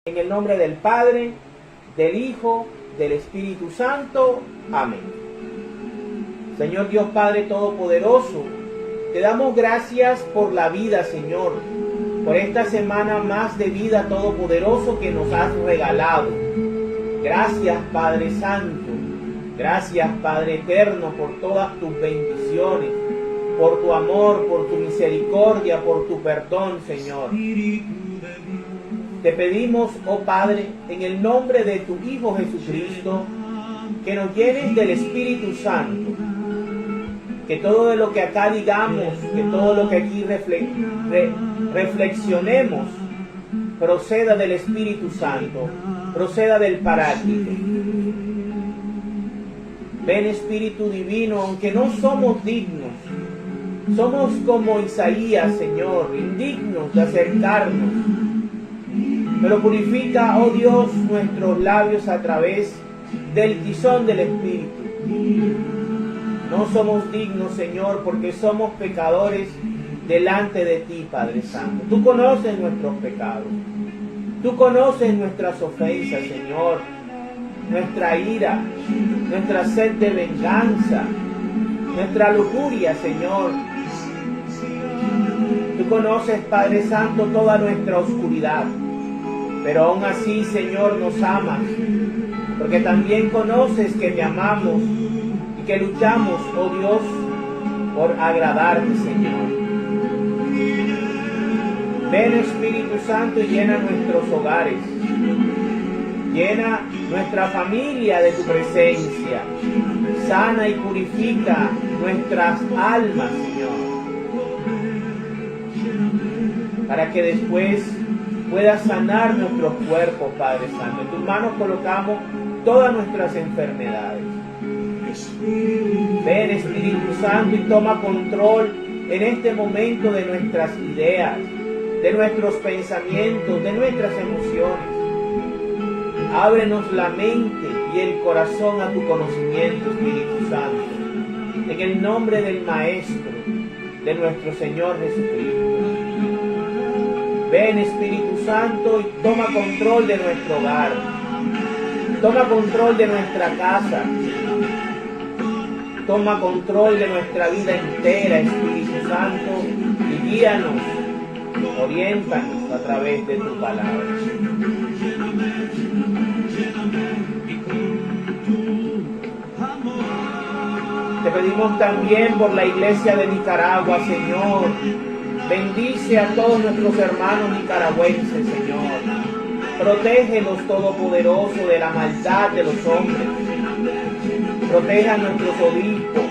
En el nombre del Padre, del Hijo, del Espíritu Santo. Amén. Señor Dios Padre Todopoderoso, te damos gracias por la vida, Señor, por esta semana más de vida todopoderoso que nos has regalado. Gracias, Padre Santo. Gracias, Padre Eterno, por todas tus bendiciones, por tu amor, por tu misericordia, por tu perdón, Señor. Te pedimos, oh Padre, en el nombre de tu Hijo Jesucristo, que nos llenes del Espíritu Santo, que todo de lo que acá digamos, que todo lo que aquí reflexionemos, proceda del Espíritu Santo, proceda del Paráclito. Ven, Espíritu Divino, aunque no somos dignos, somos como Isaías, Señor, indignos de acercarnos, pero purifica, oh Dios, nuestros labios a través del tizón del Espíritu. No somos dignos, Señor, porque somos pecadores delante de ti, Padre Santo. Tú conoces nuestros pecados. Tú conoces nuestras ofensas, Señor. Nuestra ira, nuestra sed de venganza, nuestra lujuria, Señor. Tú conoces, Padre Santo, toda nuestra oscuridad. Pero aún así, Señor, nos amas, porque también conoces que te amamos y que luchamos, oh Dios, por agradarte, Señor. Ven, Espíritu Santo, y llena nuestros hogares, llena nuestra familia de tu presencia, sana y purifica nuestras almas, Señor, para que después puedas sanar nuestros cuerpos, Padre Santo. En tus manos colocamos todas nuestras enfermedades. Ven, Espíritu Santo, y toma control en este momento de nuestras ideas, de nuestros pensamientos, de nuestras emociones. Ábrenos la mente y el corazón a tu conocimiento, Espíritu Santo, en el nombre del Maestro, de nuestro Señor Jesucristo. Ven, Espíritu Santo, y toma control de nuestro hogar. Toma control de nuestra casa. Toma control de nuestra vida entera, Espíritu Santo, y guíanos, oriéntanos a través de tu palabra. Te pedimos también por la Iglesia de Nicaragua, Señor. Bendice a todos nuestros hermanos nicaragüenses, Señor. Protégelos, Todopoderoso, de la maldad de los hombres. Protege a nuestros obispos,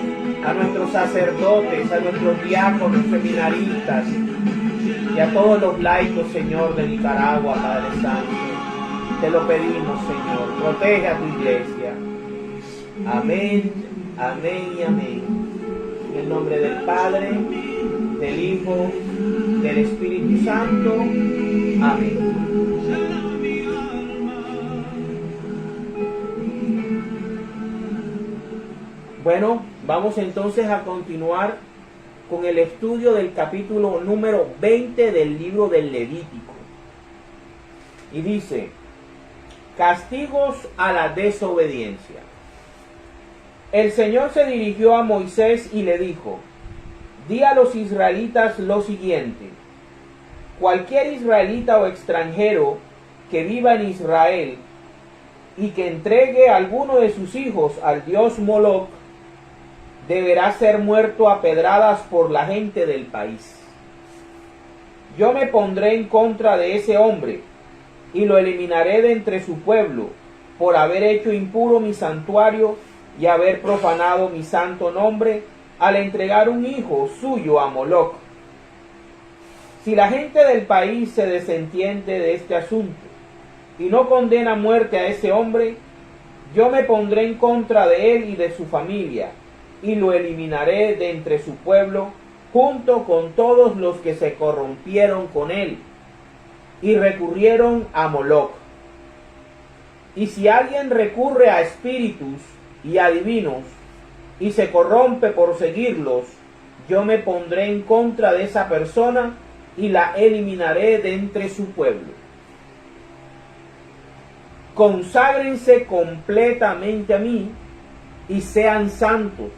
a nuestros sacerdotes, a nuestros diáconos, seminaristas y a todos los laicos, Señor, de Nicaragua, Padre Santo. Te lo pedimos, Señor. Protege a tu iglesia. Amén, amén y amén. En el nombre del Padre, del Hijo, del Espíritu Santo. Amén. Bueno, vamos entonces a continuar con el estudio del capítulo número 20 del libro del Levítico. Y dice: castigos a la desobediencia. El Señor se dirigió a Moisés y le dijo: di a los israelitas lo siguiente: cualquier israelita o extranjero que viva en Israel y que entregue a alguno de sus hijos al dios Moloc, deberá ser muerto a pedradas por la gente del país. Yo me pondré en contra de ese hombre y lo eliminaré de entre su pueblo por haber hecho impuro mi santuario y haber profanado mi santo nombre al entregar un hijo suyo a Moloc. Si la gente del país se desentiende de este asunto y no condena a muerte a ese hombre, yo me pondré en contra de él y de su familia y lo eliminaré de entre su pueblo junto con todos los que se corrompieron con él y recurrieron a Moloc. Y si alguien recurre a espíritus y adivinos y se corrompe por seguirlos, yo me pondré en contra de esa persona y la eliminaré de entre su pueblo. conságrense completamente a mí y sean santos,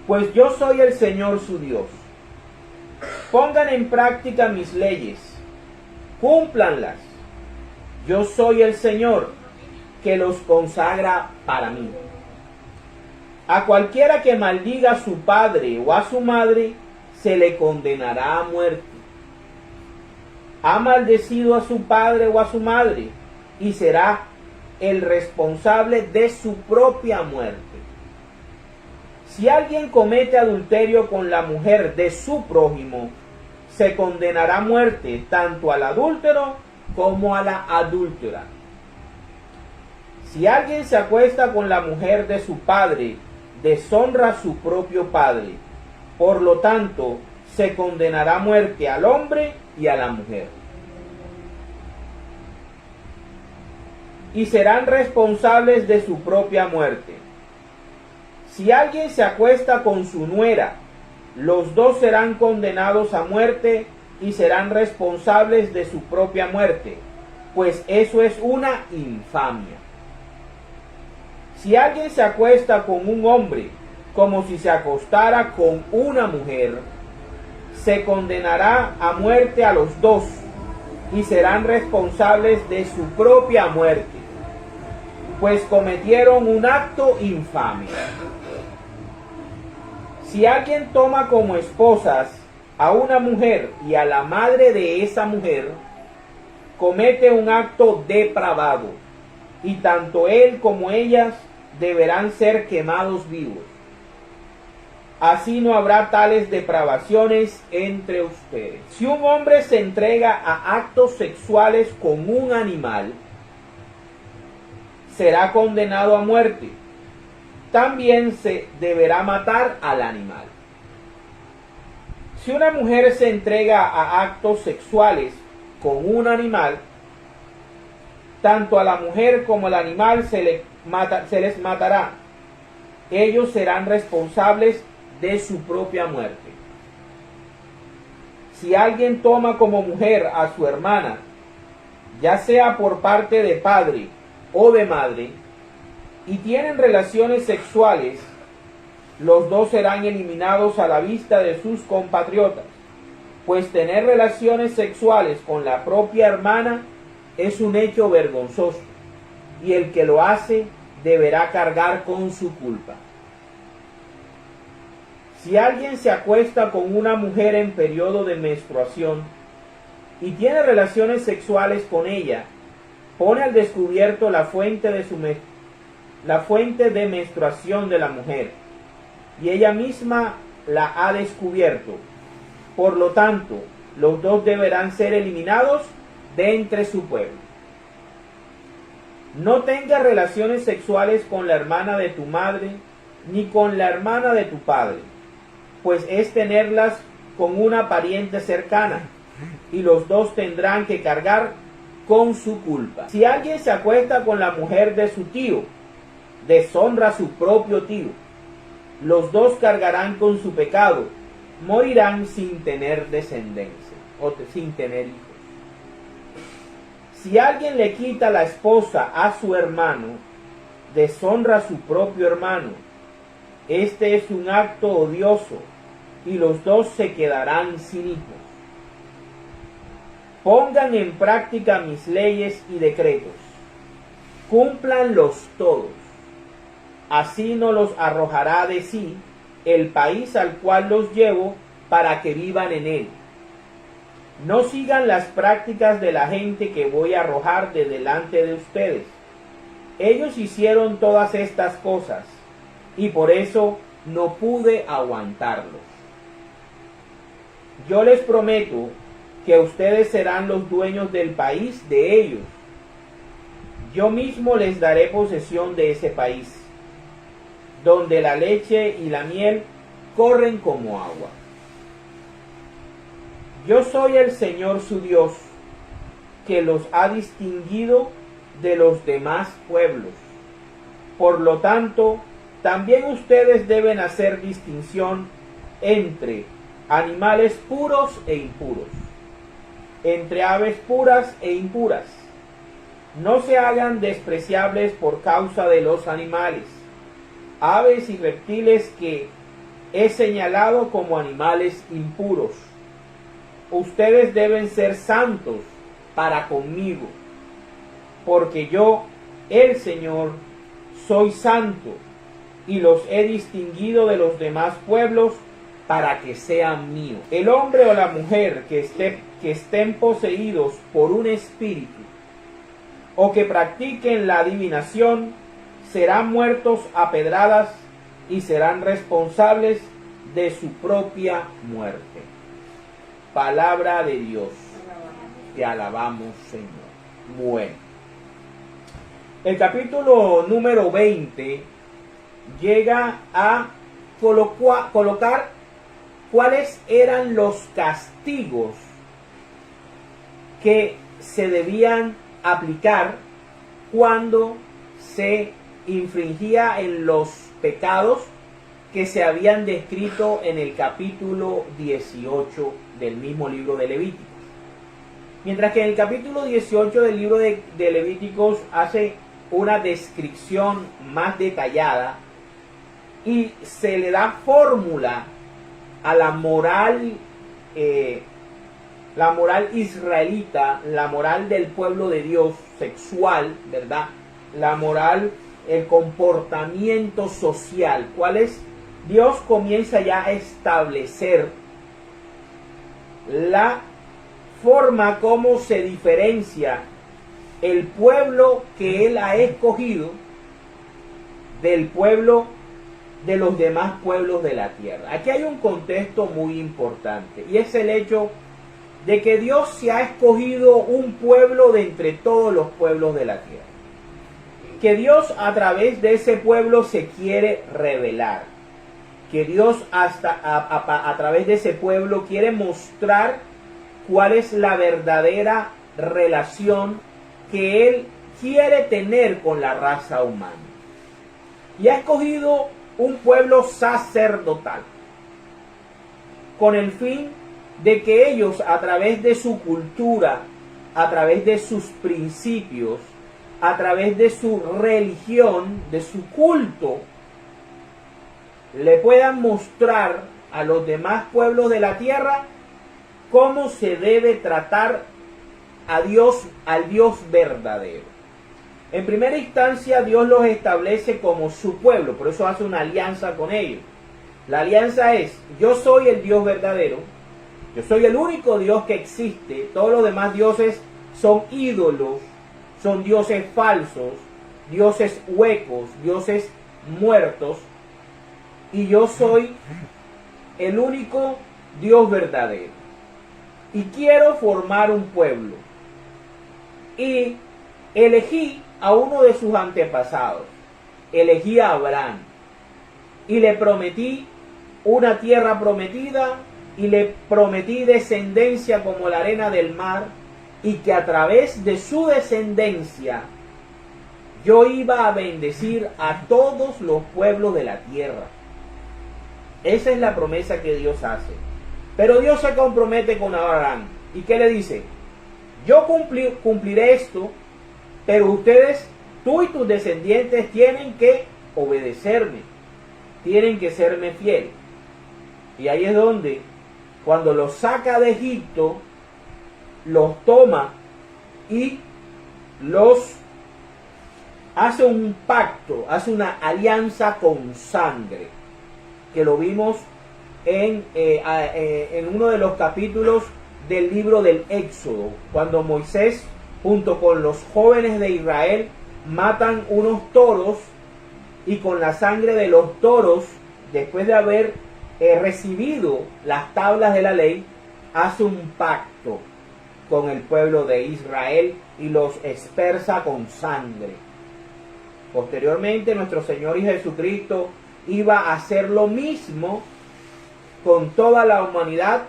pues yo soy el Señor su Dios. Pongan en práctica mis leyes, cúmplanlas. Yo soy el Señor que los consagra para mí. A cualquiera que maldiga a su padre o a su madre, se le condenará a muerte. Ha maldecido a su padre o a su madre, y será el responsable de su propia muerte. Si alguien comete adulterio con la mujer de su prójimo, se condenará a muerte tanto al adúltero como a la adúltera. Si alguien se acuesta con la mujer de su padre, deshonra a su propio padre. Por lo tanto, se condenará a muerte al hombre y a la mujer. Y serán responsables de su propia muerte. Si alguien se acuesta con su nuera, los dos serán condenados a muerte y serán responsables de su propia muerte, pues eso es una infamia. Si alguien se acuesta con un hombre como si se acostara con una mujer, se condenará a muerte a los dos y serán responsables de su propia muerte, pues cometieron un acto infame. Si alguien toma como esposas a una mujer y a la madre de esa mujer, comete un acto depravado, y tanto él como ellas deberán ser quemados vivos. Así no habrá tales depravaciones entre ustedes. Si un hombre se entrega a actos sexuales con un animal, será condenado a muerte. También se deberá matar al animal. Si una mujer se entrega a actos sexuales con un animal, tanto a la mujer como al animal se les matará. Ellos serán responsables de su propia muerte. Si alguien toma como mujer a su hermana, ya sea por parte de padre o de madre, y tienen relaciones sexuales, los dos serán eliminados a la vista de sus compatriotas, pues tener relaciones sexuales con la propia hermana es un hecho vergonzoso, y el que lo hace deberá cargar con su culpa. Si alguien se acuesta con una mujer en periodo de menstruación y tiene relaciones sexuales con ella, pone al descubierto la fuente de menstruación de la mujer, y ella misma la ha descubierto. Por lo tanto, los dos deberán ser eliminados de entre su pueblo. No tengas relaciones sexuales con la hermana de tu madre, ni con la hermana de tu padre, pues es tenerlas con una pariente cercana, y los dos tendrán que cargar con su culpa. Si alguien se acuesta con la mujer de su tío, deshonra a su propio tío. Los dos cargarán con su pecado, morirán sin tener descendencia, o sin tener hijos. Si alguien le quita la esposa a su hermano, deshonra a su propio hermano. Este es un acto odioso, y los dos se quedarán sin hijos. Pongan en práctica mis leyes y decretos. Cúmplanlos todos. Así no los arrojará de sí el país al cual los llevo para que vivan en él. No sigan las prácticas de la gente que voy a arrojar de delante de ustedes. Ellos hicieron todas estas cosas, y por eso no pude aguantarlos. Yo les prometo que ustedes serán los dueños del país de ellos. Yo mismo les daré posesión de ese país, donde la leche y la miel corren como agua. Yo soy el Señor su Dios, que los ha distinguido de los demás pueblos. Por lo tanto, también ustedes deben hacer distinción entre animales puros e impuros, entre aves puras e impuras. no se hagan despreciables por causa de los animales, aves y reptiles que he señalado como animales impuros. Ustedes deben ser santos para conmigo, porque yo, el Señor, soy santo y los he distinguido de los demás pueblos para que sean míos. El hombre o la mujer que estén poseídos por un espíritu o que practiquen la adivinación serán muertos a pedradas y serán responsables de su propia muerte. Palabra de Dios. Te alabamos, Señor. Bueno. El capítulo número 20 llega a colocar cuáles eran los castigos que se debían aplicar cuando se infringía en los pecados que se habían descrito en el capítulo 18 del mismo libro de Levíticos. Mientras que en el capítulo 18 del libro de Levíticos hace una descripción más detallada y se le da fórmula a la moral israelita, la moral del pueblo de Dios sexual, ¿verdad? La moral, el comportamiento social, ¿cuál es? Dios comienza ya a establecer la forma como se diferencia el pueblo que Él ha escogido del pueblo de los demás pueblos de la tierra. Aquí hay un contexto muy importante y es el hecho de que Dios se ha escogido un pueblo de entre todos los pueblos de la tierra. Que Dios a través de ese pueblo se quiere revelar. Que Dios a través de ese pueblo quiere mostrar cuál es la verdadera relación que Él quiere tener con la raza humana. Y ha escogido un pueblo sacerdotal con el fin de que ellos a través de su cultura, a través de sus principios, a través de su religión, de su culto, le puedan mostrar a los demás pueblos de la tierra cómo se debe tratar a Dios, al Dios verdadero. En primera instancia, Dios los establece como su pueblo, por eso hace una alianza con ellos. La alianza es: yo soy el Dios verdadero, yo soy el único Dios que existe, todos los demás dioses son ídolos, son dioses falsos, dioses huecos, dioses muertos, y yo soy el único Dios verdadero. Y quiero formar un pueblo. Y elegí a uno de sus antepasados, elegí a Abraham, y le prometí una tierra prometida, y le prometí descendencia como la arena del mar, y que a través de su descendencia yo iba a bendecir a todos los pueblos de la tierra. Esa es la promesa que Dios hace. Pero Dios se compromete con Abraham. ¿Y qué le dice? Yo cumpliré esto, pero ustedes, tú y tus descendientes, tienen que obedecerme, tienen que serme fieles. Y ahí es donde, cuando los saca de Egipto, los toma y los hace un pacto, hace una alianza con sangre, que lo vimos en uno de los capítulos del libro del Éxodo, cuando Moisés junto con los jóvenes de Israel matan unos toros, y con la sangre de los toros, después de haber recibido las tablas de la ley, hace un pacto con el pueblo de Israel y los aspersa con sangre. Posteriormente, nuestro Señor y Jesucristo iba a hacer lo mismo con toda la humanidad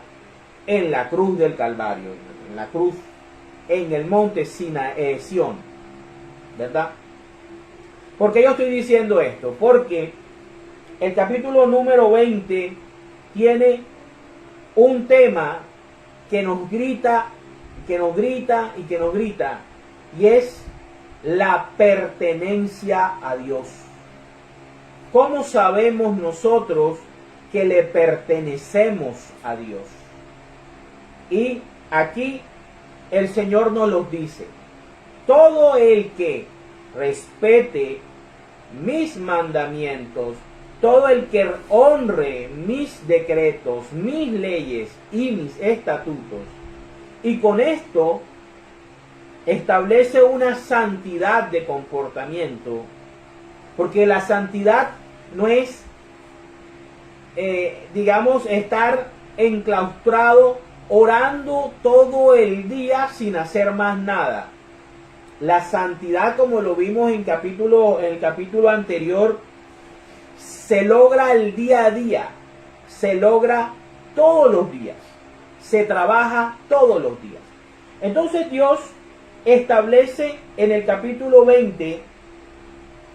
en la cruz del Calvario, en la cruz, en el monte Sión, ¿verdad? ¿Por qué yo estoy diciendo esto? Porque el capítulo número 20 tiene un tema que nos grita, y es la pertenencia a Dios. ¿Cómo sabemos nosotros que le pertenecemos a Dios? Y aquí el Señor nos lo dice: todo el que respete mis mandamientos, todo el que honre mis decretos, mis leyes y mis estatutos, y con esto establece una santidad de comportamiento, porque la santidad no es, digamos, estar enclaustrado orando todo el día sin hacer más nada. La santidad, como lo vimos en el capítulo anterior, se logra el día a día, se logra todos los días, se trabaja todos los días. Entonces Dios establece en el capítulo 20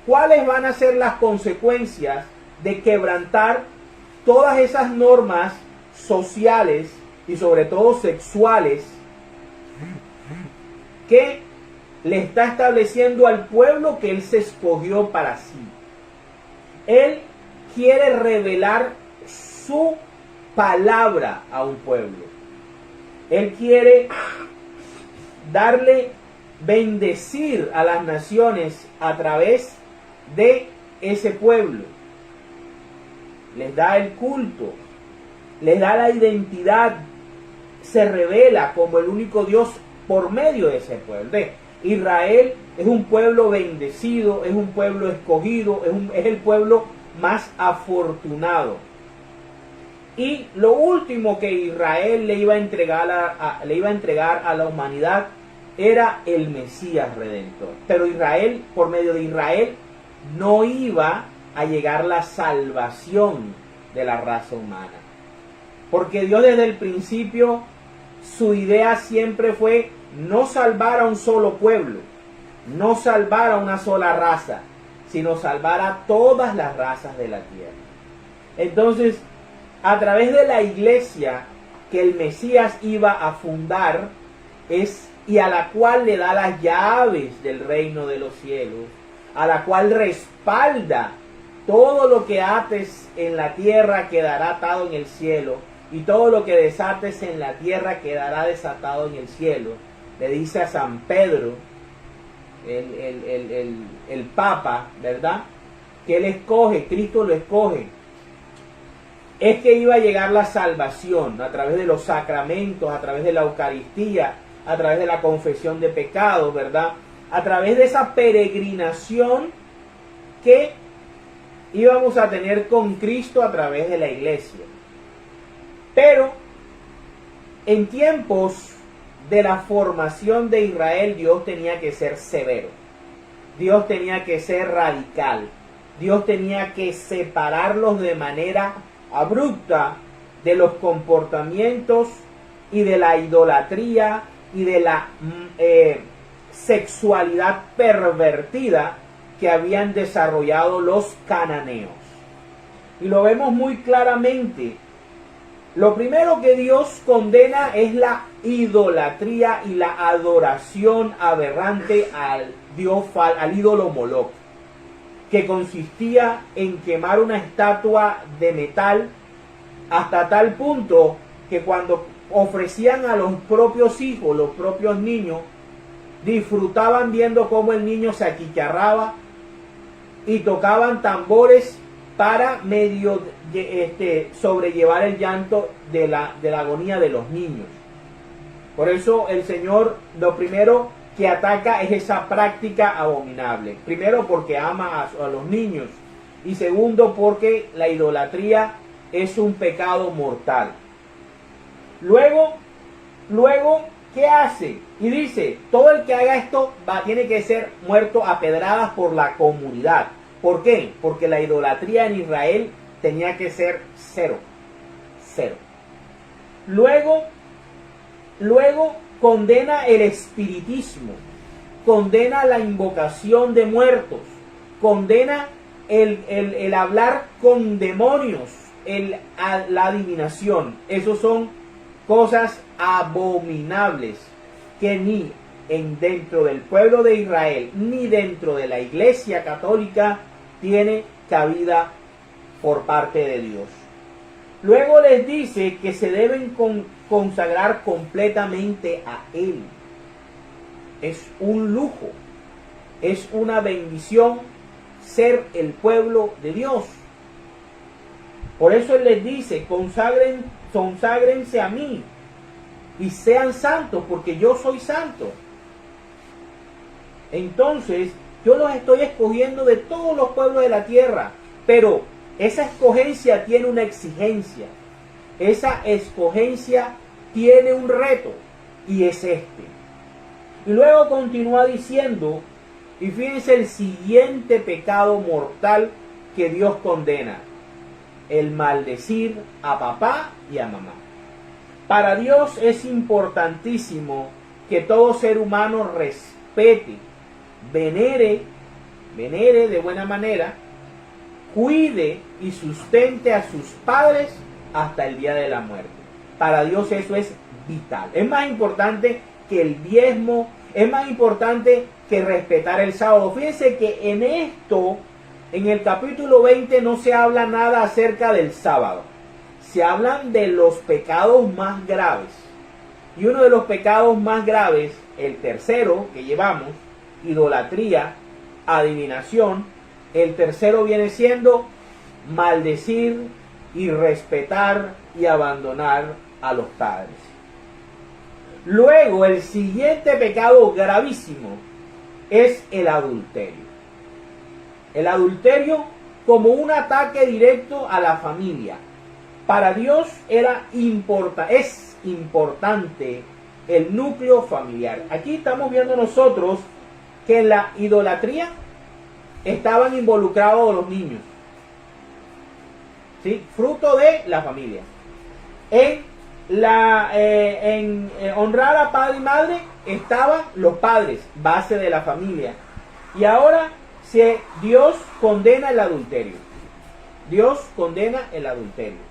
cuáles van a ser las consecuencias de quebrantar todas esas normas sociales y sobre todo sexuales que le está estableciendo al pueblo que Él se escogió para sí. Él quiere revelar su palabra a un pueblo. Él quiere bendecir a las naciones a través de ese pueblo. Les da el culto, les da la identidad, se revela como el único Dios por medio de ese pueblo. Israel es un pueblo bendecido, es un pueblo escogido, es el pueblo más afortunado. Y lo último que Israel le iba a entregar a la humanidad era el Mesías Redentor. Pero Israel, por medio de Israel, no iba a llegar la salvación de la raza humana. Porque Dios desde el principio, su idea siempre fue no salvar a un solo pueblo, no salvar a una sola raza, sino salvar a todas las razas de la tierra. Entonces, a través de la iglesia que el Mesías iba a fundar, y a la cual le da las llaves del reino de los cielos, a la cual respalda todo lo que ates en la tierra quedará atado en el cielo, y todo lo que desates en la tierra quedará desatado en el cielo. Le dice a San Pedro, el Papa, ¿verdad?, que él escoge, Cristo lo escoge. Es que iba a llegar la salvación a través de los sacramentos, a través de la Eucaristía, a través de la confesión de pecados, ¿verdad?, a través de esa peregrinación que íbamos a tener con Cristo a través de la iglesia. Pero en tiempos de la formación de Israel, Dios tenía que ser severo, Dios tenía que ser radical, Dios tenía que separarlos de manera abrupta de los comportamientos y de la idolatría y de la sexualidad pervertida que habían desarrollado los cananeos. Y lo vemos muy claramente. Lo primero que Dios condena es la idolatría y la adoración aberrante al ídolo Moloch, que consistía en quemar una estatua de metal hasta tal punto que cuando ofrecían a los propios hijos, los propios niños, disfrutaban viendo cómo el niño se achicharraba y tocaban tambores para medio sobrellevar el llanto de la agonía de los niños. Por eso el Señor lo primero que ataca es esa práctica abominable. Primero porque ama a los niños, y segundo porque la idolatría es un pecado mortal. Luego, ¿qué hace? Y dice, todo el que haga esto tiene que ser muerto a pedradas por la comunidad. ¿Por qué? Porque la idolatría en Israel tenía que ser cero. Luego condena el espiritismo, condena la invocación de muertos, condena el hablar con demonios, la adivinación. Esos son cosas abominables que ni dentro del pueblo de Israel ni dentro de la Iglesia Católica tiene cabida por parte de Dios. Luego les dice que se deben consagrar completamente a Él. Es un lujo, es una bendición ser el pueblo de Dios. Por eso Él les dice, conságrense a mí y sean santos, porque yo soy santo. Entonces, yo los estoy escogiendo de todos los pueblos de la tierra, pero esa escogencia tiene una exigencia. Esa escogencia tiene un reto, y es este. Y luego continúa diciendo, y fíjense el siguiente pecado mortal que Dios condena: el maldecir a papá y a mamá. Para Dios es importantísimo que todo ser humano respete, venere de buena manera, cuide y sustente a sus padres hasta el día de la muerte. Para Dios eso es vital. Es más importante que el diezmo, es más importante que respetar el sábado. Fíjense que en esto, en el capítulo 20, no se habla nada acerca del sábado. Se hablan de los pecados más graves. Y uno de los pecados más graves, el tercero que llevamos, idolatría, adivinación. El tercero viene siendo maldecir, irrespetar y abandonar a los padres. Luego, el siguiente pecado gravísimo es el adulterio. El adulterio como un ataque directo a la familia. Para Dios es importante el núcleo familiar. Aquí estamos viendo nosotros que en la idolatría estaban involucrados los niños, ¿sí? Fruto de la familia. En honrar a padre y madre estaban los padres, base de la familia. Y ahora Dios condena el adulterio. Dios condena el adulterio.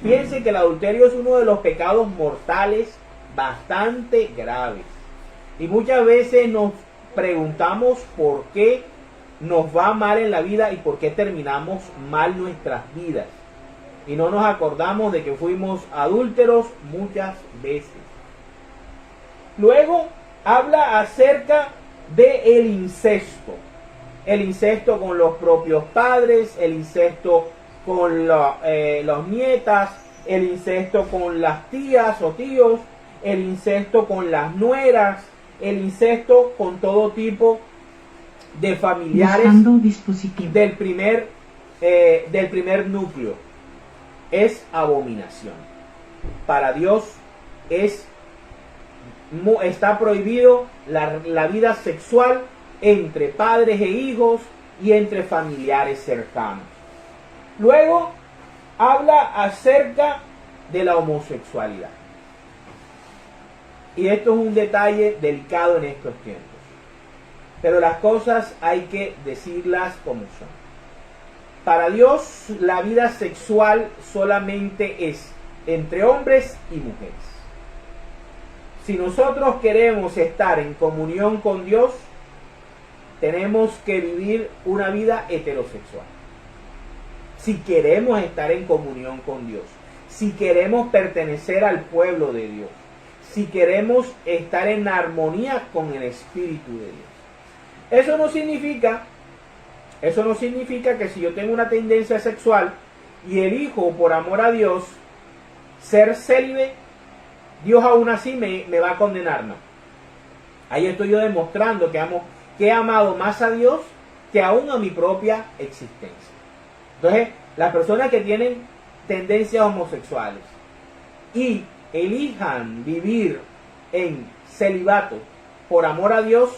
Fíjense que el adulterio es uno de los pecados mortales bastante graves. Y muchas veces nos preguntamos por qué nos va mal en la vida y por qué terminamos mal nuestras vidas. Y no nos acordamos de que fuimos adúlteros muchas veces. Luego habla acerca del incesto. El incesto con los propios padres, el incesto con las nietas, el incesto con las tías o tíos, el incesto con las nueras, el incesto con todo tipo de familiares del primer núcleo. Es abominación. Para Dios está prohibido la vida sexual entre padres e hijos y entre familiares cercanos. Luego habla acerca de la homosexualidad. Y esto es un detalle delicado en estos tiempos. Pero las cosas hay que decirlas como son. Para Dios la vida sexual solamente es entre hombres y mujeres. Si nosotros queremos estar en comunión con Dios, tenemos que vivir una vida heterosexual. Si queremos estar en comunión con Dios, si queremos pertenecer al pueblo de Dios, si queremos estar en armonía con el Espíritu de Dios. Eso no significa que si yo tengo una tendencia sexual y elijo por amor a Dios ser célibe, Dios aún así me va a condenar. No. Ahí estoy yo demostrando que he amado más a Dios que aún a mi propia existencia. Entonces, las personas que tienen tendencias homosexuales y elijan vivir en celibato por amor a Dios,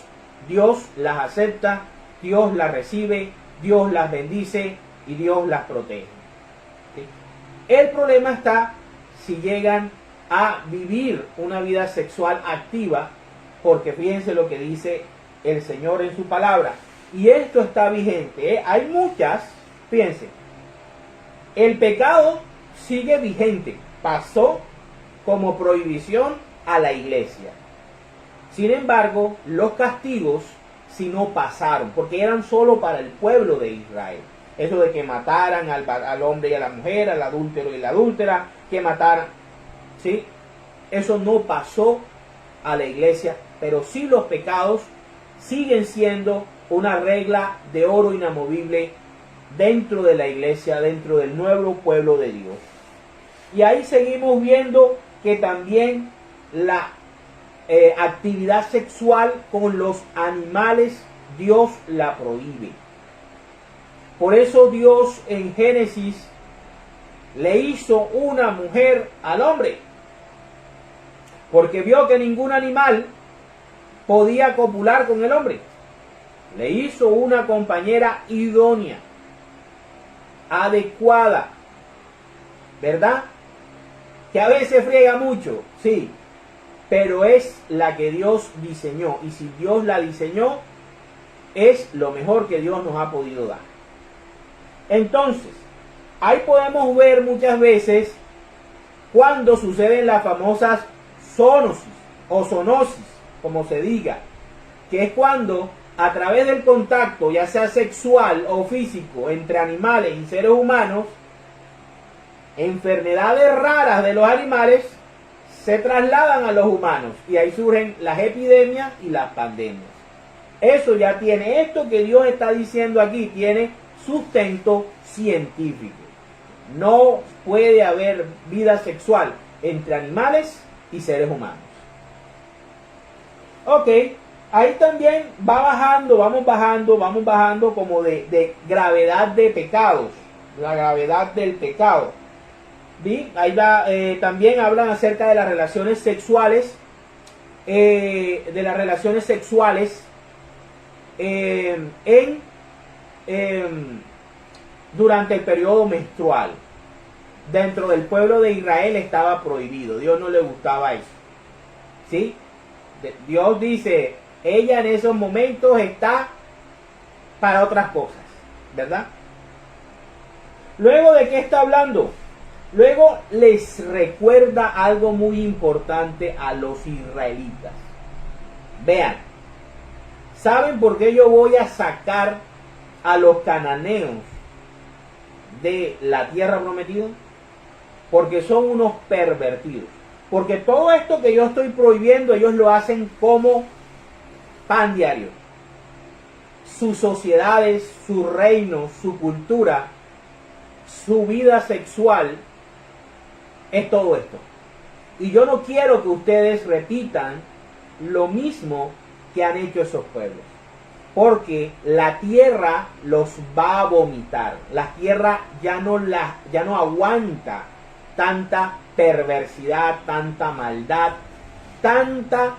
Dios las acepta, Dios las recibe, Dios las bendice y Dios las protege. ¿Sí? El problema está si llegan a vivir una vida sexual activa, porque fíjense lo que dice el Señor en su palabra. Y esto está vigente, ¿eh? Hay muchas, fíjense, el pecado sigue vigente, pasó como prohibición a la iglesia. Sin embargo, los castigos si no pasaron, porque eran solo para el pueblo de Israel. Eso de que mataran al hombre y a la mujer, al adúltero y la adúltera, que mataran, ¿sí? Eso no pasó a la iglesia, pero sí los pecados siguen siendo una regla de oro inamovible dentro de la iglesia, dentro del nuevo pueblo de Dios. Y ahí seguimos viendo que también la actividad sexual con los animales Dios la prohíbe. Por eso Dios en Génesis le hizo una mujer al hombre, porque vio que ningún animal podía copular con el hombre. Le hizo una compañera idónea, adecuada, ¿verdad? Que a veces friega mucho, sí, pero es la que Dios diseñó, y si Dios la diseñó, es lo mejor que Dios nos ha podido dar. Entonces, ahí podemos ver muchas veces cuando suceden las famosas zoonosis o zoonosis, como se diga, que es cuando a través del contacto, ya sea sexual o físico, entre animales y seres humanos, enfermedades raras de los animales se trasladan a los humanos y ahí surgen las epidemias y las pandemias. Eso ya tiene, esto que Dios está diciendo aquí, tiene sustento científico. No puede haber vida sexual entre animales y seres humanos. Ok, ahí también vamos bajando como de gravedad de pecados, la gravedad del pecado. ¿Sí? Ahí va, también hablan acerca de las relaciones sexuales, durante el periodo menstrual. Dentro del pueblo de Israel estaba prohibido, Dios no le gustaba eso, ¿sí? Dios dice, ella en esos momentos está para otras cosas, ¿verdad? Luego, ¿de qué está hablando? Luego les recuerda algo muy importante a los israelitas. Vean, ¿saben por qué yo voy a sacar a los cananeos de la tierra prometida? Porque son unos pervertidos. Porque todo esto que yo estoy prohibiendo, ellos lo hacen como pan diario. Sus sociedades, su reino, su cultura, su vida sexual, es todo esto. Y yo no quiero que ustedes repitan lo mismo que han hecho esos pueblos. Porque la tierra los va a vomitar. La tierra ya no aguanta tanta perversidad, tanta maldad, tanta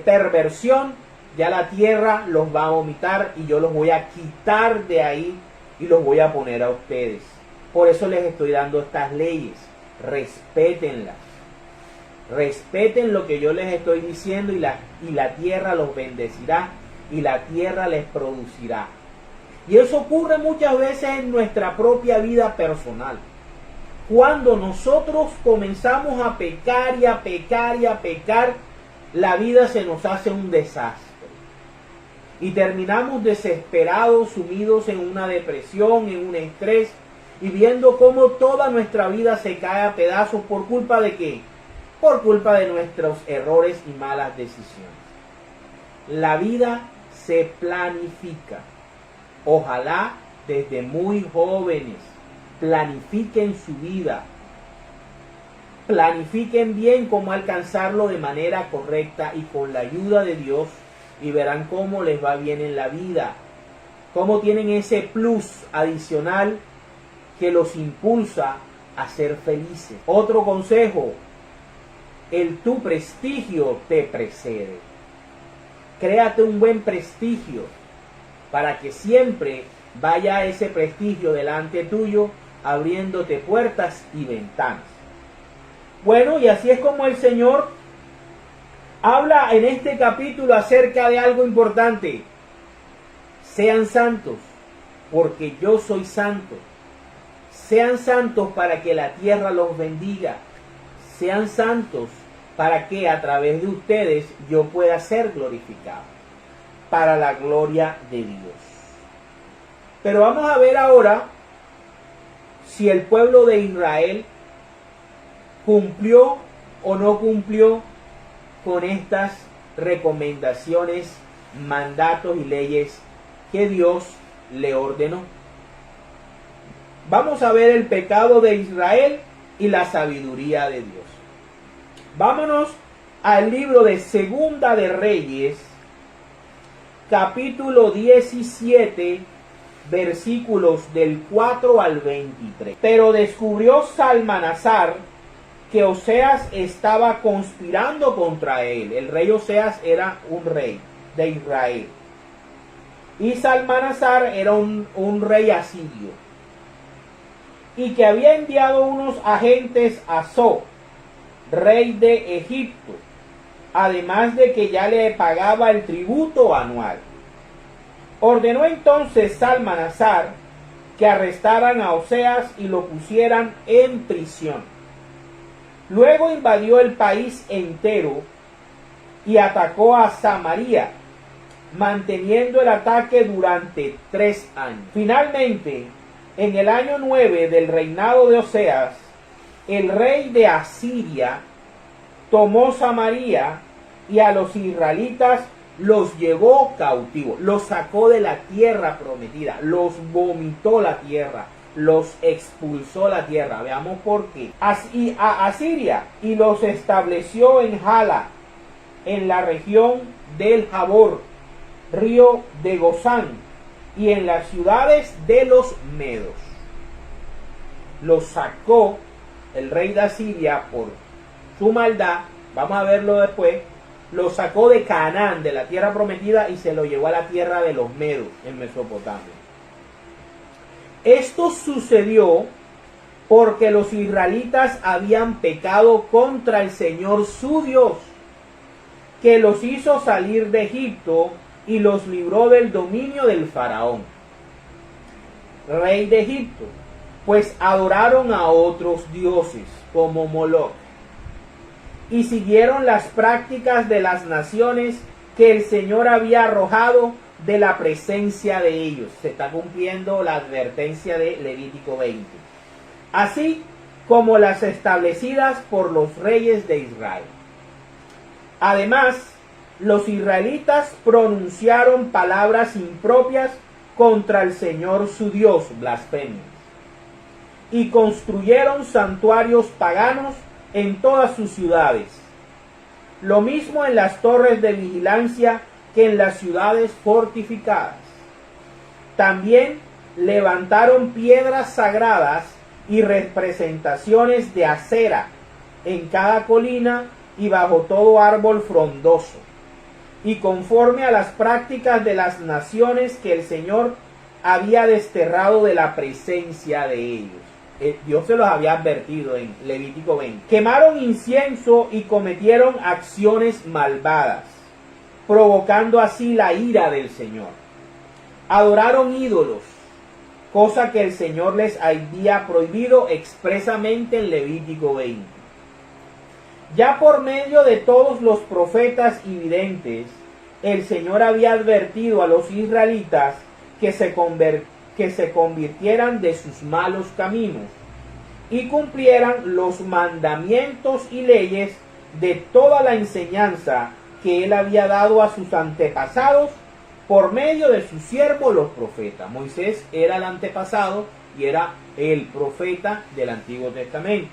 perversión. Ya la tierra los va a vomitar y yo los voy a quitar de ahí y los voy a poner a ustedes. Por eso les estoy dando estas leyes. Respétenlas. Respeten lo que yo les estoy diciendo y la tierra los bendecirá y la tierra les producirá. Y eso ocurre muchas veces en nuestra propia vida personal. Cuando nosotros comenzamos a pecar y a pecar y a pecar, la vida se nos hace un desastre. Y terminamos desesperados, sumidos en una depresión, en un estrés, y viendo cómo toda nuestra vida se cae a pedazos. ¿Por culpa de qué? Por culpa de nuestros errores y malas decisiones. La vida se planifica. Ojalá desde muy jóvenes planifiquen su vida. Planifiquen bien cómo alcanzarlo de manera correcta y con la ayuda de Dios, y verán cómo les va bien en la vida. Cómo tienen ese plus adicional que los impulsa a ser felices. Otro consejo, tu prestigio te precede. Créate un buen prestigio para que siempre vaya ese prestigio delante tuyo, abriéndote puertas y ventanas. Bueno, y así es como el Señor habla en este capítulo acerca de algo importante. Sean santos, porque yo soy santo. Sean santos para que la tierra los bendiga. Sean santos para que a través de ustedes yo pueda ser glorificado, para la gloria de Dios. Pero vamos a ver ahora si el pueblo de Israel cumplió o no cumplió con estas recomendaciones, mandatos y leyes que Dios le ordenó. Vamos a ver el pecado de Israel y la sabiduría de Dios. Vámonos al libro de Segunda de Reyes, capítulo 17, versículos del 4 al 23. Pero descubrió Salmanasar que Oseas estaba conspirando contra él. El rey Oseas era un rey de Israel. Y Salmanasar era un rey asirio. Y que había enviado unos agentes a So, rey de Egipto, además de que ya le pagaba el tributo anual. Ordenó entonces Salmanasar que arrestaran a Oseas y lo pusieran en prisión. Luego invadió el país entero y atacó a Samaria, manteniendo el ataque durante 3 años. Finalmente, en el año 9 del reinado de Oseas, el rey de Asiria tomó Samaria y a los israelitas los llevó cautivos, los sacó de la tierra prometida, los vomitó la tierra, los expulsó la tierra. Veamos por qué. A Asiria, y los estableció en Hala, en la región del Jabor, río de Gozán, y en las ciudades de los medos. Los sacó el rey de Asiria por su maldad. Vamos a verlo después. Lo sacó de Canaán, de la tierra prometida, y se lo llevó a la tierra de los medos, en Mesopotamia. Esto sucedió porque los israelitas habían pecado contra el Señor su Dios, que los hizo salir de Egipto y los libró del dominio del faraón, rey de Egipto, pues adoraron a otros dioses como Moloch y siguieron las prácticas de las naciones que el Señor había arrojado de la presencia de ellos. Se está cumpliendo la advertencia de Levítico 20. Así como las establecidas por los reyes de Israel. Además, los israelitas pronunciaron palabras impropias contra el Señor su Dios, blasfemias, y construyeron santuarios paganos en todas sus ciudades. Lo mismo en las torres de vigilancia que en las ciudades fortificadas. También levantaron piedras sagradas y representaciones de acera en cada colina y bajo todo árbol frondoso, y conforme a las prácticas de las naciones que el Señor había desterrado de la presencia de ellos. Dios se los había advertido en Levítico 20. Quemaron incienso y cometieron acciones malvadas, provocando así la ira del Señor. Adoraron ídolos, cosa que el Señor les había prohibido expresamente en Levítico 20. Ya por medio de todos los profetas y videntes, el Señor había advertido a los israelitas que se convirtieran de sus malos caminos y cumplieran los mandamientos y leyes de toda la enseñanza que Él había dado a sus antepasados por medio de sus siervos los profetas. Moisés era el antepasado y era el profeta del Antiguo Testamento.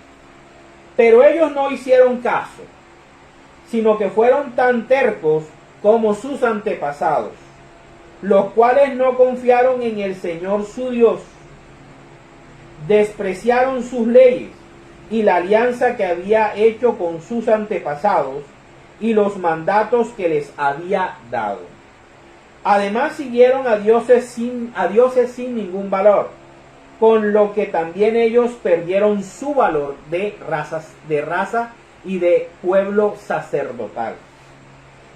Pero ellos no hicieron caso, sino que fueron tan tercos como sus antepasados, los cuales no confiaron en el Señor su Dios, despreciaron sus leyes y la alianza que había hecho con sus antepasados y los mandatos que les había dado. Además siguieron a dioses sin ningún valor, con lo que también ellos perdieron su valor de raza y de pueblo sacerdotal.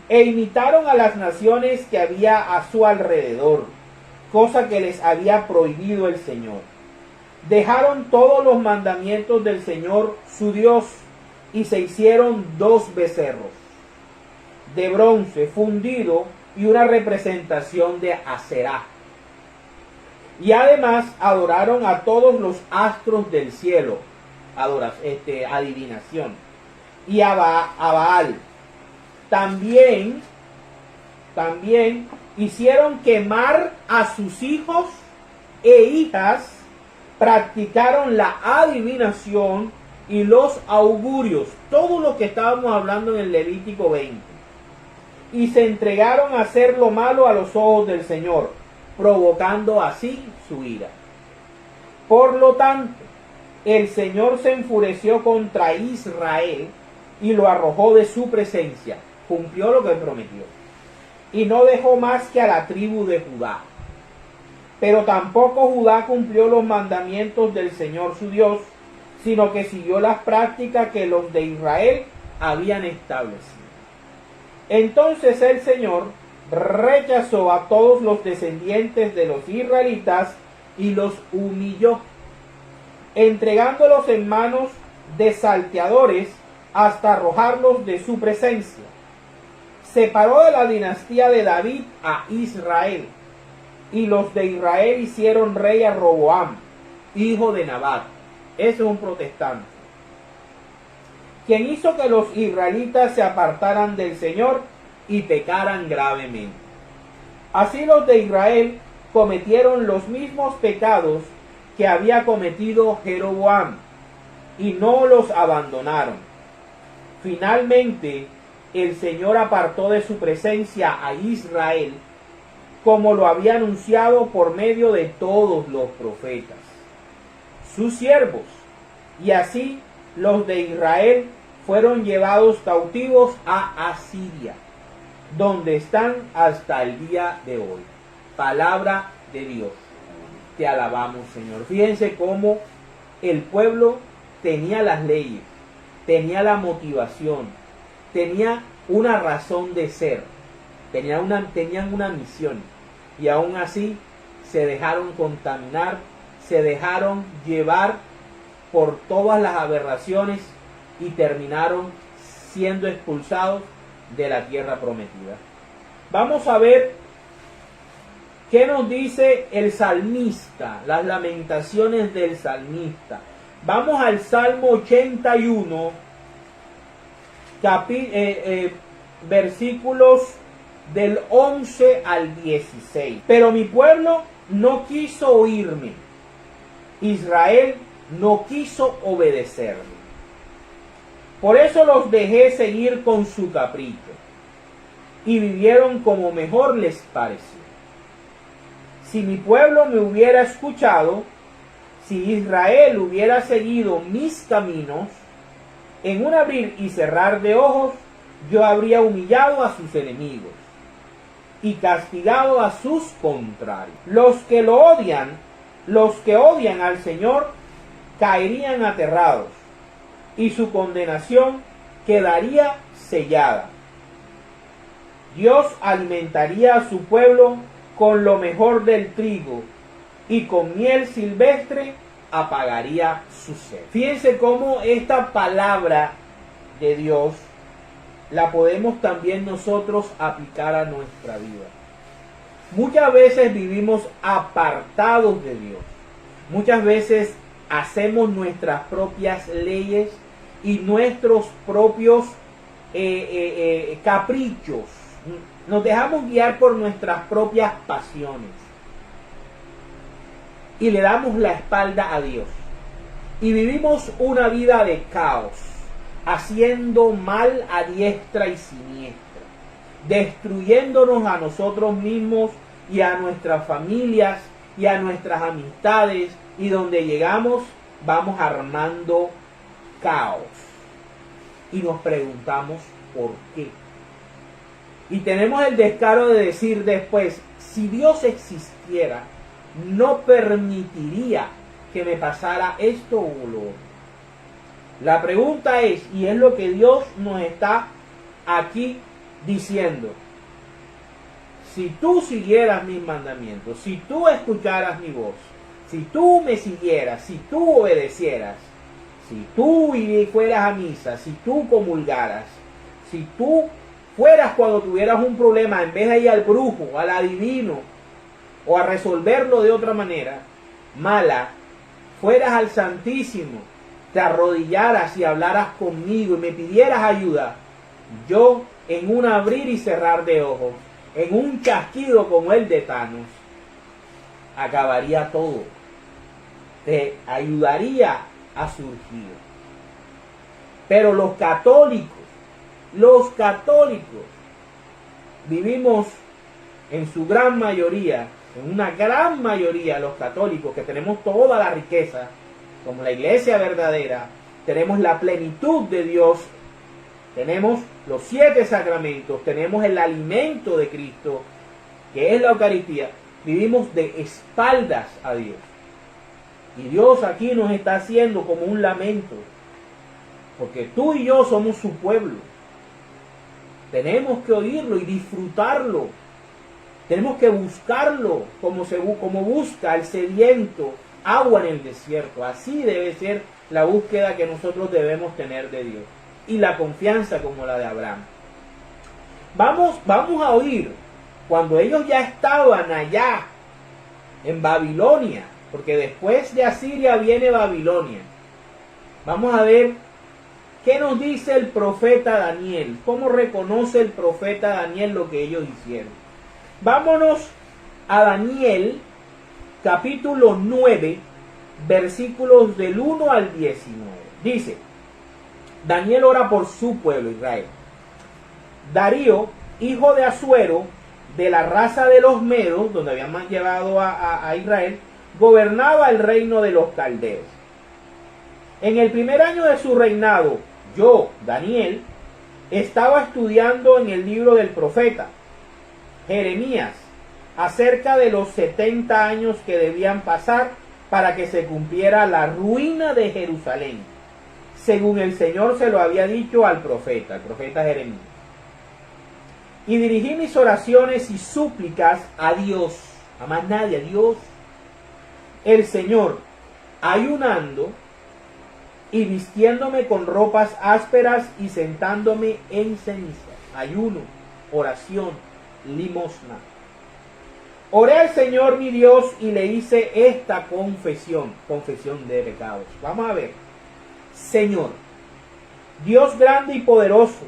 E imitaron a las naciones que había a su alrededor, cosa que les había prohibido el Señor. Dejaron todos los mandamientos del Señor su Dios y se hicieron 2 becerros de bronce fundido y una representación de Aserá. Y además adoraron a todos los astros del cielo, adivinación, y a Baal. También hicieron quemar a sus hijos e hijas, practicaron la adivinación y los augurios, todo lo que estábamos hablando en el Levítico 20. Y se entregaron a hacer lo malo a los ojos del Señor, provocando así su ira. Por lo tanto, el Señor se enfureció contra Israel y lo arrojó de su presencia. Cumplió lo que prometió. Y no dejó más que a la tribu de Judá. Pero tampoco Judá cumplió los mandamientos del Señor su Dios, sino que siguió las prácticas que los de Israel habían establecido. Entonces el Señor rechazó a todos los descendientes de los israelitas y los humilló, entregándolos en manos de salteadores hasta arrojarlos de su presencia. Separó de la dinastía de David a Israel, y los de Israel hicieron rey a Roboam, hijo de Nabat. Ese es un protestante, quien hizo que los israelitas se apartaran del Señor y pecaran gravemente. Así los de Israel cometieron los mismos pecados que había cometido Jeroboam, y no los abandonaron. Finalmente, el Señor apartó de su presencia a Israel, como lo había anunciado por medio de todos los profetas, sus siervos, y así los de Israel fueron llevados cautivos a Asiria, donde están hasta el día de hoy. Palabra de Dios. Te alabamos, Señor. Fíjense cómo el pueblo tenía las leyes, tenía la motivación, tenía una razón de ser, tenían una misión, y aún así se dejaron contaminar, se dejaron llevar por todas las aberraciones y terminaron siendo expulsados de la tierra prometida. Vamos a ver qué nos dice el salmista, las lamentaciones del salmista. Vamos al Salmo 81, versículos del 11 al 16. Pero mi pueblo no quiso oírme, Israel no quiso obedecerme. Por eso los dejé seguir con su capricho, y vivieron como mejor les pareció. Si mi pueblo me hubiera escuchado, si Israel hubiera seguido mis caminos, en un abrir y cerrar de ojos, yo habría humillado a sus enemigos y castigado a sus contrarios. Los que odian al Señor, caerían aterrados, y su condenación quedaría sellada. Dios alimentaría a su pueblo con lo mejor del trigo, y con miel silvestre apagaría su sed. Fíjense cómo esta palabra de Dios la podemos también nosotros aplicar a nuestra vida. Muchas veces vivimos apartados de Dios. Muchas veces hacemos nuestras propias leyes y nuestros propios caprichos. Nos dejamos guiar por nuestras propias pasiones y le damos la espalda a Dios. Y vivimos una vida de caos, haciendo mal a diestra y siniestra, destruyéndonos a nosotros mismos y a nuestras familias y a nuestras amistades, y donde llegamos vamos armando caos. Y nos preguntamos por qué. Y tenemos el descaro de decir después, si Dios existiera, no permitiría que me pasara esto o lo otro. La pregunta es, y es lo que Dios nos está aquí diciendo: si tú siguieras mis mandamientos, si tú escucharas mi voz, si tú me siguieras, si tú obedecieras, Si tú fueras a misa, si tú comulgaras, si tú fueras cuando tuvieras un problema, en vez de ir al brujo, al adivino, o a resolverlo de otra manera mala, fueras al Santísimo, te arrodillaras y hablaras conmigo y me pidieras ayuda, yo en un abrir y cerrar de ojos, en un chasquido como el de Thanos, acabaría todo, te ayudaría a surgir. Pero los católicos vivimos en su gran mayoría, en una gran mayoría los católicos que tenemos toda la riqueza, como la iglesia verdadera, tenemos la plenitud de Dios, tenemos los 7 sacramentos, tenemos el alimento de Cristo, que es la Eucaristía, vivimos de espaldas a Dios. Y Dios aquí nos está haciendo como un lamento, porque tú y yo somos su pueblo. Tenemos que oírlo y disfrutarlo. Tenemos que buscarlo como busca el sediento agua en el desierto. Así debe ser la búsqueda que nosotros debemos tener de Dios. Y la confianza como la de Abraham. Vamos a oír cuando ellos ya estaban allá en Babilonia, porque después de Asiria viene Babilonia. Vamos a ver qué nos dice el profeta Daniel, cómo reconoce el profeta Daniel lo que ellos hicieron. Vámonos a Daniel, capítulo 9, versículos del 1 al 19. Dice, Daniel ora por su pueblo Israel. Darío, hijo de Asuero, de la raza de los Medos, donde habían llevado a Israel, gobernaba el reino de los caldeos. En el primer año de su reinado, yo, Daniel, estaba estudiando en el libro del profeta Jeremías acerca de los 70 años que debían pasar para que se cumpliera la ruina de Jerusalén, según el Señor se lo había dicho al profeta Jeremías. Y dirigí mis oraciones y súplicas a Dios, a más nadie, a Dios, el Señor, ayunando y vistiéndome con ropas ásperas y sentándome en ceniza. Ayuno, oración, limosna. Oré al Señor mi Dios y le hice esta confesión de pecados. Vamos a ver. Señor, Dios grande y poderoso,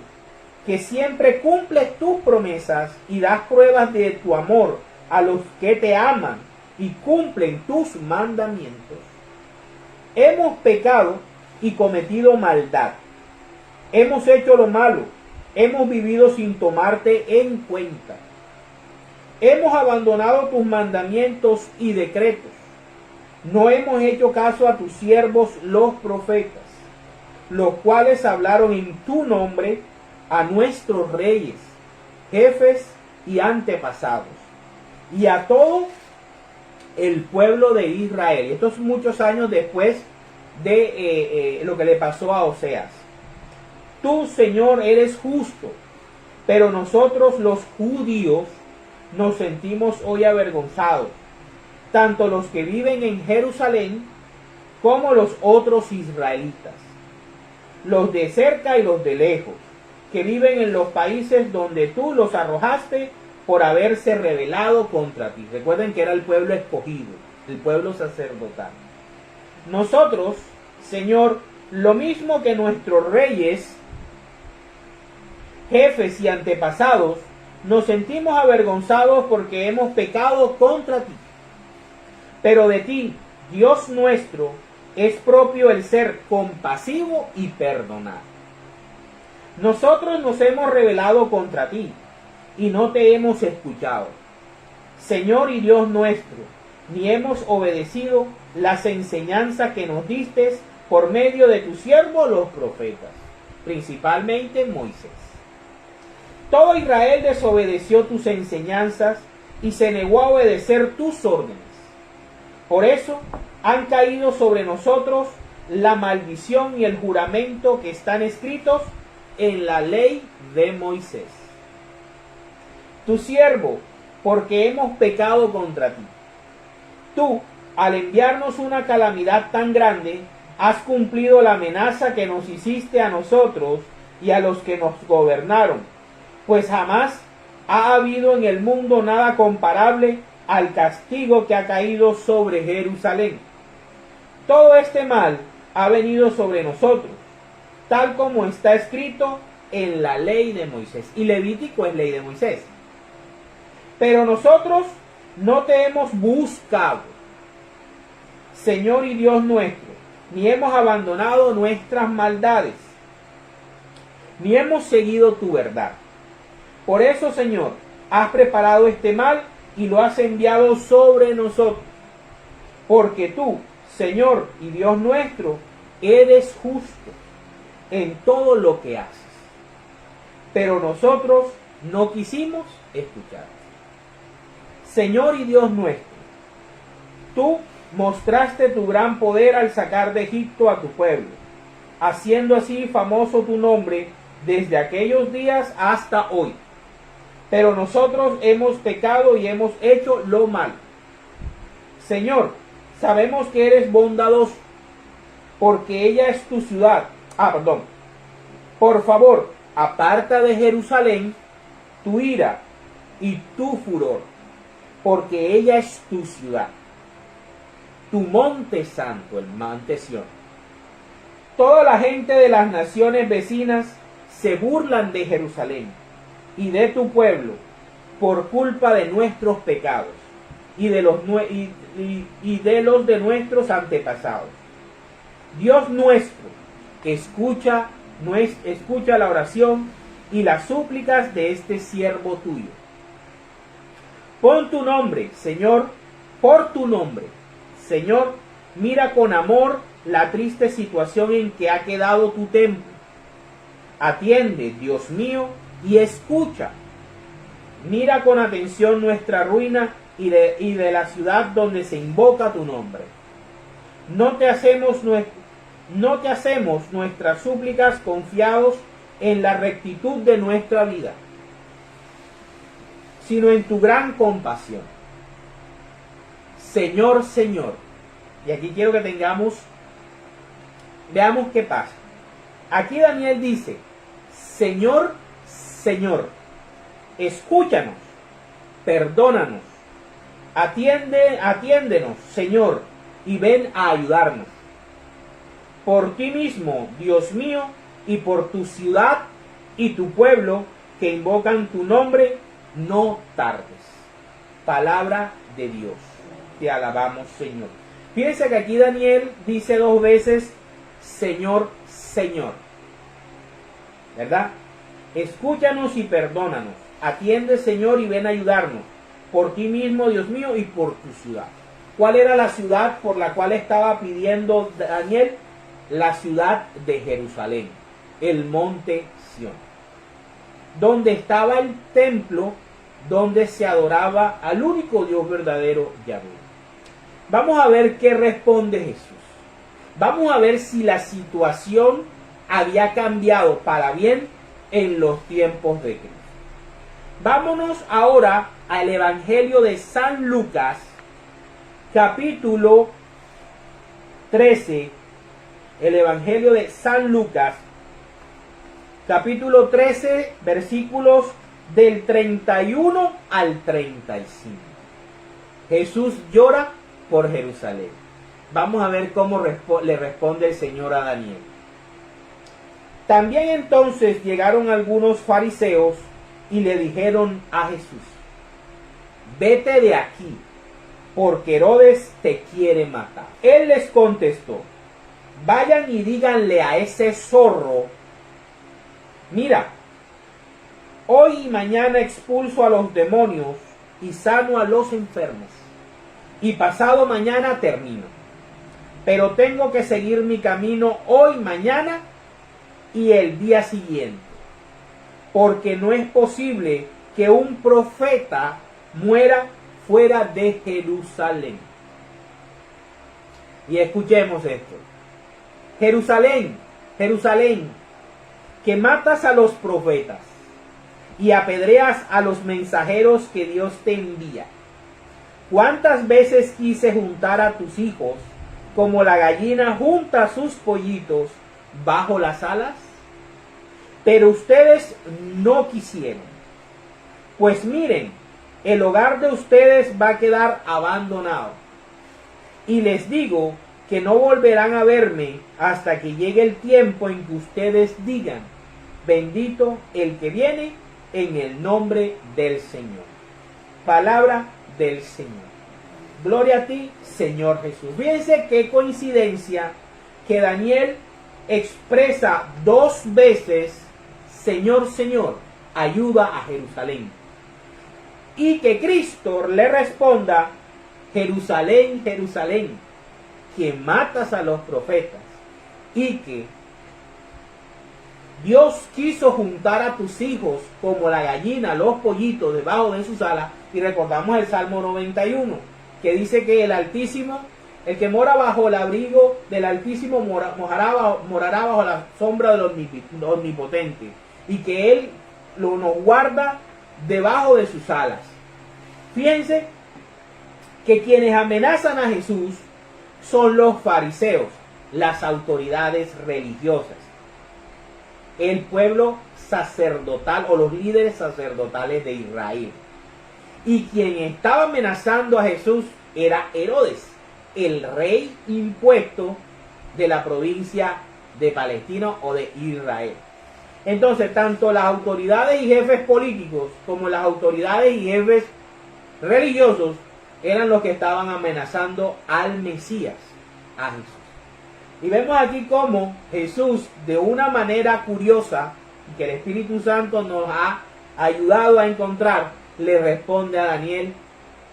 que siempre cumples tus promesas y das pruebas de tu amor a los que te aman y cumplen tus mandamientos. Hemos pecado y cometido maldad. Hemos hecho lo malo. Hemos vivido sin tomarte en cuenta. Hemos abandonado tus mandamientos y decretos. No hemos hecho caso a tus siervos los profetas, los cuales hablaron en tu nombre a nuestros reyes, jefes y antepasados, y a todo el pueblo de Israel. Y esto es muchos años después de lo que le pasó a Oseas. Tú, Señor, eres justo, pero nosotros los judíos nos sentimos hoy avergonzados, tanto los que viven en Jerusalén como los otros israelitas, los de cerca y los de lejos, que viven en los países donde tú los arrojaste por haberse rebelado contra ti. Recuerden que era el pueblo escogido, el pueblo sacerdotal. Nosotros, Señor, lo mismo que nuestros reyes, jefes y antepasados, nos sentimos avergonzados porque hemos pecado contra ti. Pero de ti, Dios nuestro, es propio el ser compasivo y perdonar. Nosotros nos hemos rebelado contra ti y no te hemos escuchado, Señor y Dios nuestro, ni hemos obedecido las enseñanzas que nos diste por medio de tus siervos los profetas, principalmente Moisés. Todo Israel desobedeció tus enseñanzas y se negó a obedecer tus órdenes. Por eso han caído sobre nosotros la maldición y el juramento que están escritos en la ley de Moisés, tu siervo, porque hemos pecado contra ti. Tú, al enviarnos una calamidad tan grande, has cumplido la amenaza que nos hiciste a nosotros y a los que nos gobernaron, pues jamás ha habido en el mundo nada comparable al castigo que ha caído sobre Jerusalén. Todo este mal ha venido sobre nosotros, tal como está escrito en la ley de Moisés. Y Levítico es ley de Moisés. Pero nosotros no te hemos buscado, Señor y Dios nuestro, ni hemos abandonado nuestras maldades, ni hemos seguido tu verdad. Por eso, Señor, has preparado este mal y lo has enviado sobre nosotros. Porque tú, Señor y Dios nuestro, eres justo en todo lo que haces. Pero nosotros no quisimos escuchar. Señor y Dios nuestro, tú mostraste tu gran poder al sacar de Egipto a tu pueblo, haciendo así famoso tu nombre desde aquellos días hasta hoy. Pero nosotros hemos pecado y hemos hecho lo malo. Señor, sabemos que eres bondadoso, porque ella es tu ciudad. Por favor, aparta de Jerusalén tu ira y tu furor, porque ella es tu ciudad, tu monte santo, el monte Sión. Toda la gente de las naciones vecinas se burlan de Jerusalén y de tu pueblo por culpa de nuestros pecados y de los de nuestros antepasados. Dios nuestro, escucha la oración y las súplicas de este siervo tuyo. Pon tu nombre, Señor, por tu nombre, Señor, mira con amor la triste situación en que ha quedado tu templo. Atiende, Dios mío, y escucha. Mira con atención nuestra ruina y de la ciudad donde se invoca tu nombre. No te hacemos nuestras súplicas confiados en la rectitud de nuestra vida, sino en tu gran compasión. Señor, Señor. Y aquí quiero que veamos qué pasa. Aquí Daniel dice, Señor, Señor, escúchanos, perdónanos, atiéndenos, Señor, y ven a ayudarnos. Por ti mismo, Dios mío, y por tu ciudad y tu pueblo que invocan tu nombre, no tardes. Palabra de Dios. Te alabamos, Señor. Fíjense que aquí Daniel dice 2 veces, Señor, Señor. ¿Verdad? Escúchanos y perdónanos. Atiende, Señor, y ven a ayudarnos. Por ti mismo, Dios mío, y por tu ciudad. ¿Cuál era la ciudad por la cual estaba pidiendo Daniel? La ciudad de Jerusalén, el monte Sión, donde estaba el templo donde se adoraba al único Dios verdadero, Yahvé. Vamos a ver qué responde Jesús. Vamos a ver si la situación había cambiado para bien en los tiempos de Cristo. Vámonos ahora al Evangelio de San Lucas, capítulo 13. El Evangelio de San Lucas, capítulo 13, versículos del 31 al 35. Jesús llora por Jerusalén. Vamos a ver cómo le responde el Señor a Daniel. También entonces llegaron algunos fariseos y le dijeron a Jesús, vete de aquí, porque Herodes te quiere matar. Él les contestó, vayan y díganle a ese zorro, mira, hoy y mañana expulso a los demonios y sano a los enfermos, y pasado mañana termino. Pero tengo que seguir mi camino hoy, mañana y el día siguiente, porque no es posible que un profeta muera fuera de Jerusalén. Y escuchemos esto. Jerusalén, Jerusalén, que matas a los profetas y apedreas a los mensajeros que Dios te envía. ¿Cuántas veces quise juntar a tus hijos como la gallina junta sus pollitos bajo las alas? Pero ustedes no quisieron. Pues miren, el hogar de ustedes va a quedar abandonado. Y les digo que no volverán a verme hasta que llegue el tiempo en que ustedes digan: bendito el que viene en el nombre del Señor. Palabra del Señor. Gloria a ti, Señor Jesús. Fíjense qué coincidencia que Daniel expresa 2 veces: Señor, Señor, ayuda a Jerusalén. Y que Cristo le responda: Jerusalén, Jerusalén, que matas a los profetas. Y que Dios quiso juntar a tus hijos como la gallina, los pollitos debajo de sus alas. Y recordamos el Salmo 91, que dice que el Altísimo, el que mora bajo el abrigo del Altísimo, morará bajo la sombra del Omnipotente. Y que Él nos guarda debajo de sus alas. Fíjense que quienes amenazan a Jesús son los fariseos, las autoridades religiosas, el pueblo sacerdotal o los líderes sacerdotales de Israel. Y quien estaba amenazando a Jesús era Herodes, el rey impuesto de la provincia de Palestina o de Israel. Entonces, tanto las autoridades y jefes políticos como las autoridades y jefes religiosos eran los que estaban amenazando al Mesías, a Jesús. Y vemos aquí cómo Jesús, de una manera curiosa, que el Espíritu Santo nos ha ayudado a encontrar, le responde a Daniel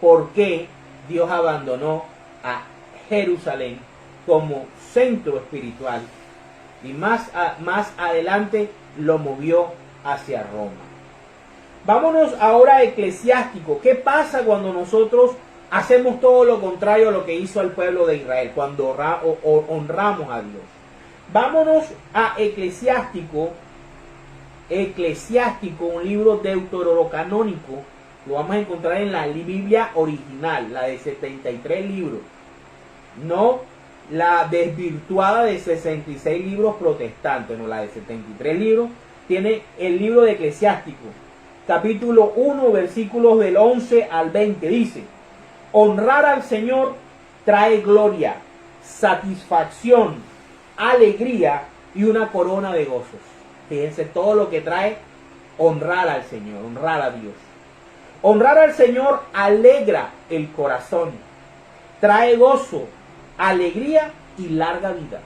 por qué Dios abandonó a Jerusalén como centro espiritual y más adelante lo movió hacia Roma. Vámonos ahora a Eclesiástico. ¿Qué pasa cuando nosotros hacemos todo lo contrario a lo que hizo el pueblo de Israel, cuando honramos a Dios? Vámonos a Eclesiástico, un libro deuterocanónico. Lo vamos a encontrar en la Biblia original, la de 73 libros. No la desvirtuada de 66 libros protestantes, no, la de 73 libros. Tiene el libro de Eclesiástico, capítulo 1, versículos del 11 al 20. Dice: honrar al Señor trae gloria, satisfacción, alegría y una corona de gozos. Fíjense todo lo que trae honrar al Señor, honrar a Dios. Honrar al Señor alegra el corazón, trae gozo, alegría y larga vida.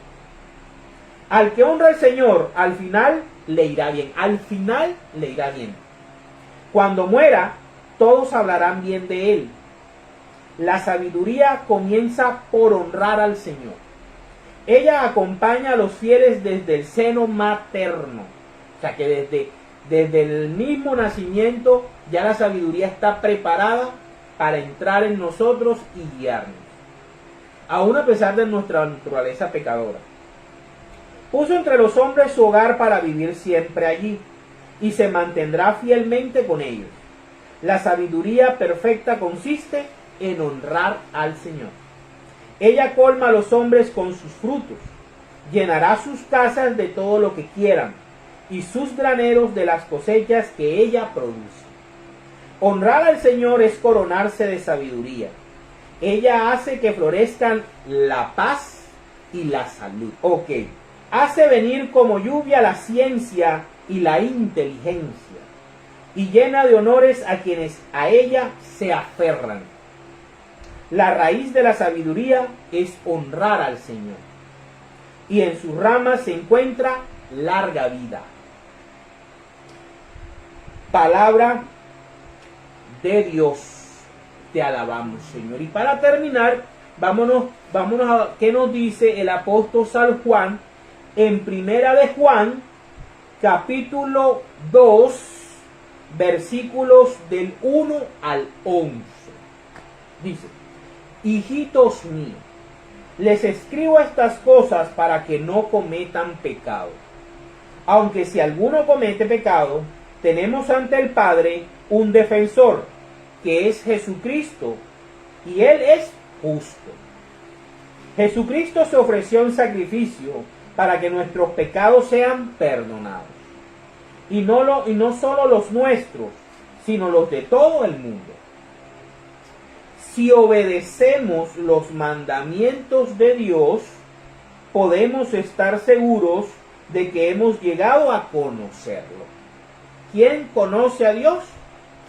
Al que honra al Señor, al final le irá bien. Al final le irá bien. Cuando muera, todos hablarán bien de él. La sabiduría comienza por honrar al Señor. Ella acompaña a los fieles desde el seno materno. O sea que desde el mismo nacimiento ya la sabiduría está preparada para entrar en nosotros y guiarnos, aún a pesar de nuestra naturaleza pecadora. Puso entre los hombres su hogar para vivir siempre allí, y se mantendrá fielmente con ellos. La sabiduría perfecta consiste en honrar al Señor. Ella colma a los hombres con sus frutos, llenará sus casas de todo lo que quieran, y sus graneros de las cosechas que ella produce. Honrar al Señor es coronarse de sabiduría. Ella hace que florezcan la paz y la salud. Hace venir como lluvia la ciencia y la inteligencia, y llena de honores a quienes a ella se aferran. La raíz de la sabiduría es honrar al Señor, y en sus ramas se encuentra larga vida. Palabra de Dios, te alabamos, Señor. Y para terminar, vámonos a qué nos dice el apóstol San Juan en Primera de Juan, capítulo 2, versículos del 1 al 11. Dice: hijitos míos, les escribo estas cosas para que no cometan pecado. Aunque si alguno comete pecado, tenemos ante el Padre un defensor, que es Jesucristo, y Él es justo. Jesucristo se ofreció en sacrificio para que nuestros pecados sean perdonados. Y no solo los nuestros, sino los de todo el mundo. Si obedecemos los mandamientos de Dios, podemos estar seguros de que hemos llegado a conocerlo. ¿Quién conoce a Dios?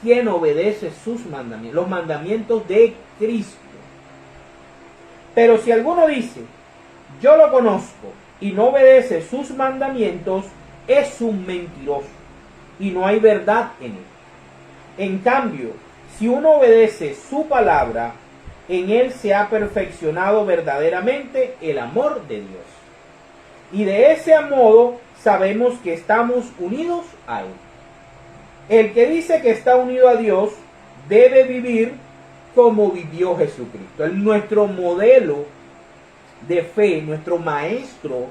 ¿Quién obedece sus mandamientos? Los mandamientos de Cristo. Pero si alguno dice, yo lo conozco, y no obedece sus mandamientos, es un mentiroso, y no hay verdad en él. En cambio, si uno obedece su palabra, en él se ha perfeccionado verdaderamente el amor de Dios. Y de ese modo sabemos que estamos unidos a él. El que dice que está unido a Dios debe vivir como vivió Jesucristo. Nuestro modelo de fe, nuestro maestro,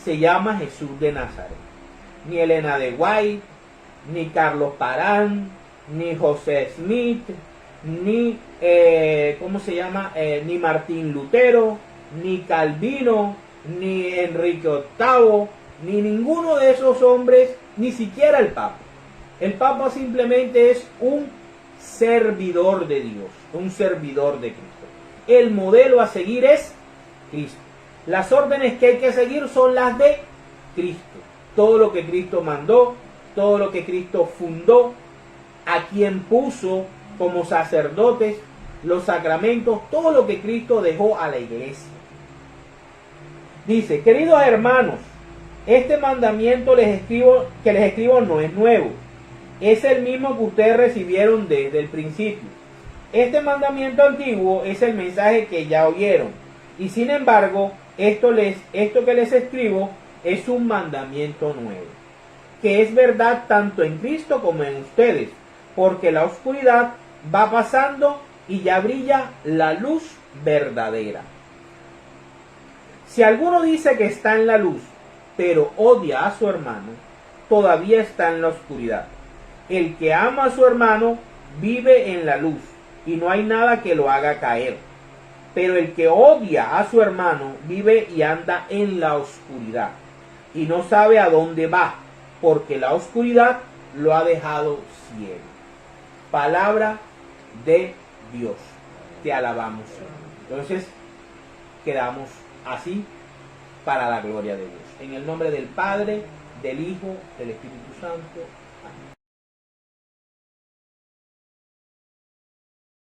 se llama Jesús de Nazaret. Ni Elena de White, ni Carlos Parán, ni José Smith, ni ni Martín Lutero, ni Calvino, ni Enrique VIII, ni ninguno de esos hombres, ni siquiera el Papa. El Papa simplemente es un servidor de Dios, un servidor de Cristo. El modelo a seguir es Cristo. Las órdenes que hay que seguir son las de Cristo. Todo lo que Cristo mandó, todo lo que Cristo fundó, a quien puso como sacerdotes, los sacramentos, todo lo que Cristo dejó a la iglesia. Dice, queridos hermanos, este mandamiento que les escribo no es nuevo. Es el mismo que ustedes recibieron desde el principio. Este mandamiento antiguo es el mensaje que ya oyeron. Y sin embargo, esto que les escribo es un mandamiento nuevo, que es verdad tanto en Cristo como en ustedes, porque la oscuridad va pasando y ya brilla la luz verdadera. Si alguno dice que está en la luz, pero odia a su hermano, todavía está en la oscuridad. El que ama a su hermano vive en la luz, y no hay nada que lo haga caer. Pero el que odia a su hermano vive y anda en la oscuridad, y no sabe a dónde va, porque la oscuridad lo ha dejado ciego. Palabra de Dios. Te alabamos, Señor. Entonces, quedamos así para la gloria de Dios. En el nombre del Padre, del Hijo, del Espíritu Santo.